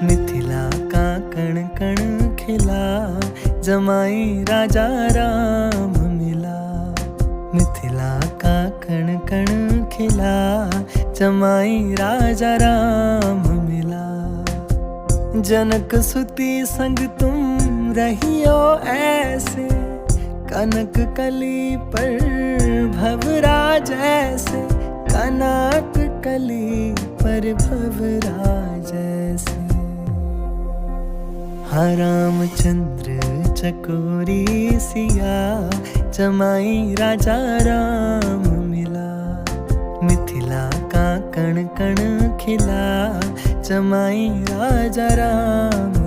मिथिला का कण कण खिला, जमाई राजा राम मिला। मिथिला का कण कण खिला, जमाई राजा राम मिला। जनक सुती संग तुम रहियो ऐसे, कनक कली पर भवराज ऐसे, कनक कली पर भवराज ऐसे। हाँ रामचंद्र चकोरी सिया, जमाई राजा राम मिला। मिथिला का कण कण खिला, जमाई राजा राम